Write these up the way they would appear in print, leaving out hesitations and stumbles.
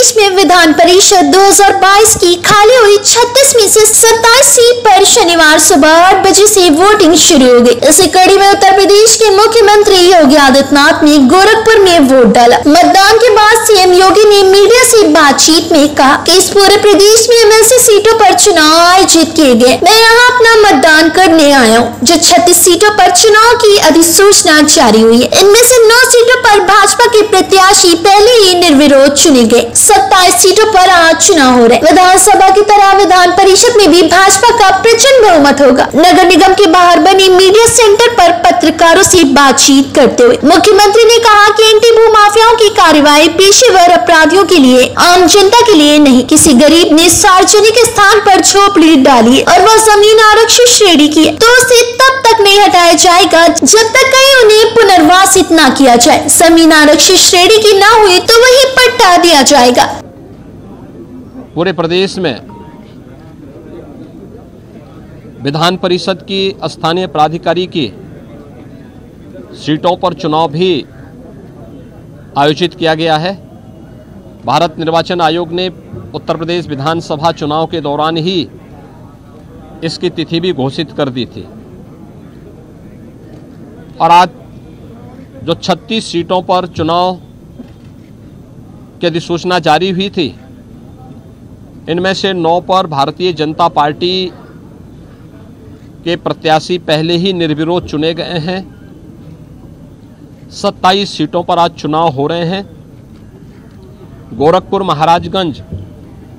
प्रदेश में विधान परिषद 2022 की खाली हुई 36 में से 27 सीट पर शनिवार सुबह 8 बजे से वोटिंग शुरू हो गई। इसी कड़ी में उत्तर प्रदेश के मुख्यमंत्री योगी आदित्यनाथ ने गोरखपुर में वोट डाला। मतदान के बाद सीएम योगी ने मीडिया से बातचीत में कहा कि इस पूरे प्रदेश में एमएलसी सीटों पर चुनाव आयोजित किए गए। मैं यहाँ अपना मतदान करने आया हूँ। जो 36 सीटों पर चुनाव की अधिसूचना जारी हुई है, इनमें से 9 सीटों पर भाजपा के प्रत्याशी पहले ही निर्विरोध चुने गए। 27 सीटों पर आज चुनाव हो रहे। विधानसभा की तरह विधान परिषद में भी भाजपा का प्रचंड बहुमत होगा। नगर निगम के बाहर बने मीडिया सेंटर पर पत्रकारों से बातचीत करते हुए मुख्यमंत्री ने कहा कि एंटी भू माफियाओं की कार्रवाई पेशेवर अपराधियों के लिए, आम जनता के लिए नहीं। किसी गरीब ने सार्वजनिक स्थान पर झोपड़ी डाली और वह जमीन आरक्षित श्रेणी की है तो उसे तब तक नहीं हटाया जाएगा जब तक कहीं उन्हें पुनर्वासित न किया जाए। जमीन आरक्षित श्रेणी की न हुई तो वही पट्टा दिया जाएगा। पूरे प्रदेश में विधान परिषद की स्थानीय प्राधिकारी की सीटों पर चुनाव भी आयोजित किया गया है। भारत निर्वाचन आयोग ने उत्तर प्रदेश विधानसभा चुनाव के दौरान ही इसकी तिथि भी घोषित कर दी थी और आज जो 36 सीटों पर चुनाव की अधिसूचना जारी हुई थी, इनमें से 9 पर भारतीय जनता पार्टी के प्रत्याशी पहले ही निर्विरोध चुने गए हैं। 27 सीटों पर आज चुनाव हो रहे हैं। गोरखपुर महाराजगंज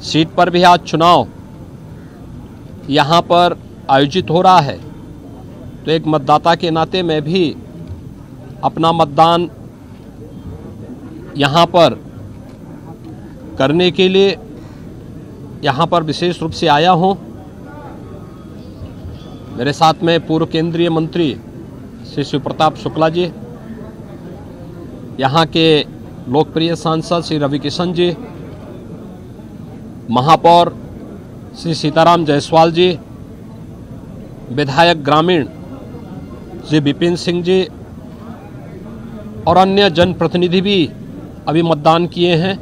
सीट पर भी आज चुनाव यहाँ पर आयोजित हो रहा है। तो एक मतदाता के नाते मैं भी अपना मतदान यहाँ पर करने के लिए यहाँ पर विशेष रूप से आया हूँ। मेरे साथ में पूर्व केंद्रीय मंत्री श्री शिव प्रताप शुक्ला जी, यहाँ के लोकप्रिय सांसद श्री रवि किशन जी, महापौर श्री सीताराम जायसवाल जी, विधायक ग्रामीण श्री विपिन सिंह जी और अन्य जनप्रतिनिधि भी अभी मतदान किए हैं।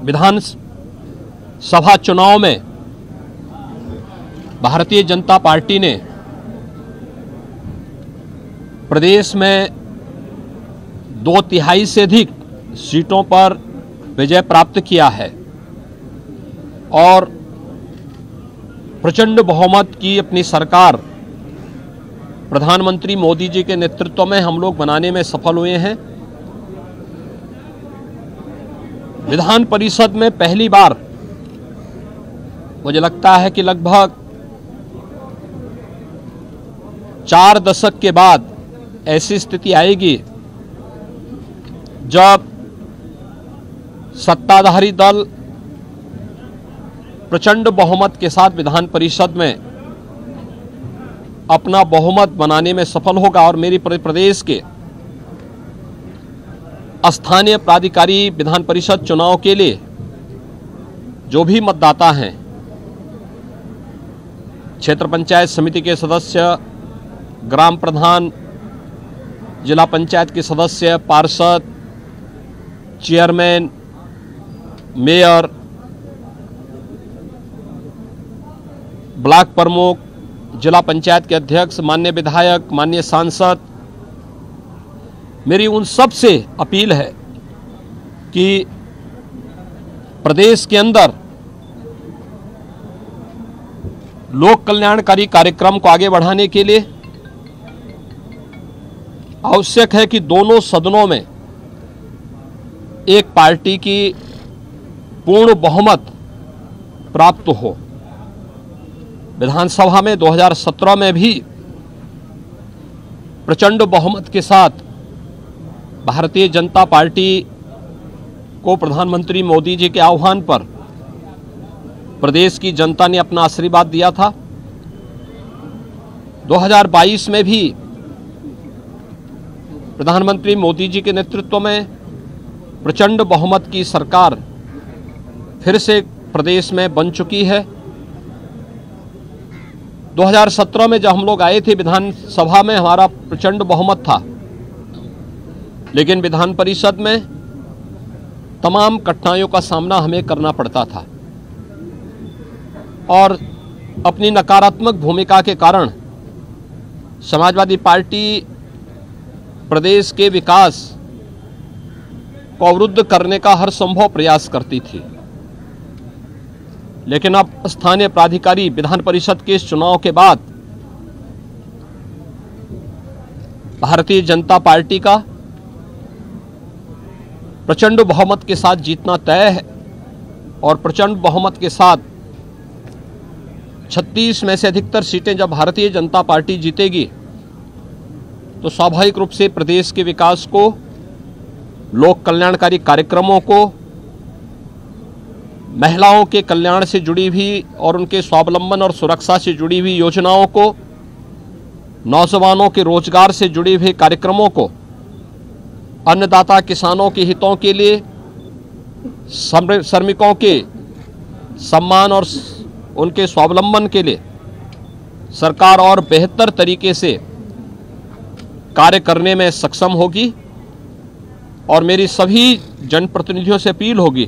विधान सभा चुनाव में भारतीय जनता पार्टी ने प्रदेश में 2/3 से अधिक सीटों पर विजय प्राप्त किया है और प्रचंड बहुमत की अपनी सरकार प्रधानमंत्री मोदी जी के नेतृत्व में हम लोग बनाने में सफल हुए हैं। विधान परिषद में पहली बार मुझे लगता है कि लगभग 4 दशक के बाद ऐसी स्थिति आएगी जब सत्ताधारी दल प्रचंड बहुमत के साथ विधान परिषद में अपना बहुमत बनाने में सफल होगा और मेरी प्रदेश के स्थानीय प्राधिकारी विधान परिषद चुनाव के लिए जो भी मतदाता हैं, क्षेत्र पंचायत समिति के सदस्य, ग्राम प्रधान, जिला पंचायत के सदस्य, पार्षद, चेयरमैन, मेयर, ब्लॉक प्रमुख, जिला पंचायत के अध्यक्ष, माननीय विधायक, माननीय सांसद, मेरी उन सब से अपील है कि प्रदेश के अंदर लोक कल्याणकारी कार्यक्रम को आगे बढ़ाने के लिए आवश्यक है कि दोनों सदनों में एक पार्टी की पूर्ण बहुमत प्राप्त हो। विधानसभा में 2017 में भी प्रचंड बहुमत के साथ भारतीय जनता पार्टी को प्रधानमंत्री मोदी जी के आह्वान पर प्रदेश की जनता ने अपना आशीर्वाद दिया था। 2022 में भी प्रधानमंत्री मोदी जी के नेतृत्व में प्रचंड बहुमत की सरकार फिर से प्रदेश में बन चुकी है। 2017 में जब हम लोग आए थे विधानसभा में हमारा प्रचंड बहुमत था, लेकिन विधान परिषद में तमाम कठिनाइयों का सामना हमें करना पड़ता था और अपनी नकारात्मक भूमिका के कारण समाजवादी पार्टी प्रदेश के विकास को अवरुद्ध करने का हर संभव प्रयास करती थी। लेकिन अब स्थानीय प्राधिकारी विधान परिषद के इस चुनाव के बाद भारतीय जनता पार्टी का प्रचंड बहुमत के साथ जीतना तय है और प्रचंड बहुमत के साथ 36 में से अधिकतर सीटें जब भारतीय जनता पार्टी जीतेगी तो स्वाभाविक रूप से प्रदेश के विकास को, लोक कल्याणकारी कार्यक्रमों को, महिलाओं के कल्याण से जुड़ी हुई और उनके स्वावलंबन और सुरक्षा से जुड़ी हुई योजनाओं को, नौजवानों के रोजगार से जुड़े हुए कार्यक्रमों को, अन्नदाता किसानों के हितों के लिए, श्रमिकों के सम्मान और उनके स्वावलंबन के लिए सरकार और बेहतर तरीके से कार्य करने में सक्षम होगी। और मेरी सभी जनप्रतिनिधियों से अपील होगी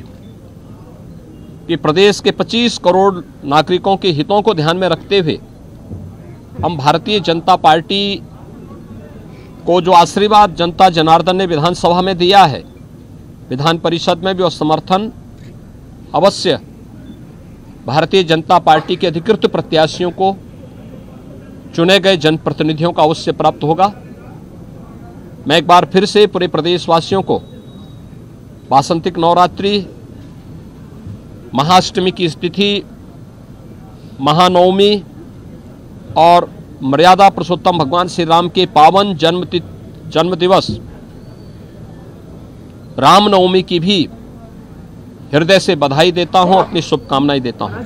कि प्रदेश के 25 करोड़ नागरिकों के हितों को ध्यान में रखते हुए हम भारतीय जनता पार्टी को जो आशीर्वाद जनता जनार्दन ने विधानसभा में दिया है, विधान परिषद में भी वो समर्थन अवश्य भारतीय जनता पार्टी के अधिकृत प्रत्याशियों को, चुने गए जनप्रतिनिधियों का अवश्य प्राप्त होगा। मैं एक बार फिर से पूरे प्रदेशवासियों को वासंतिक नवरात्रि, महाअष्टमी की स्थिति, महानवमी और मर्यादा पुरुषोत्तम भगवान श्री राम के पावन जन्म दिवस रामनवमी की भी हृदय से बधाई देता हूं, अपनी शुभकामनाएं देता हूं।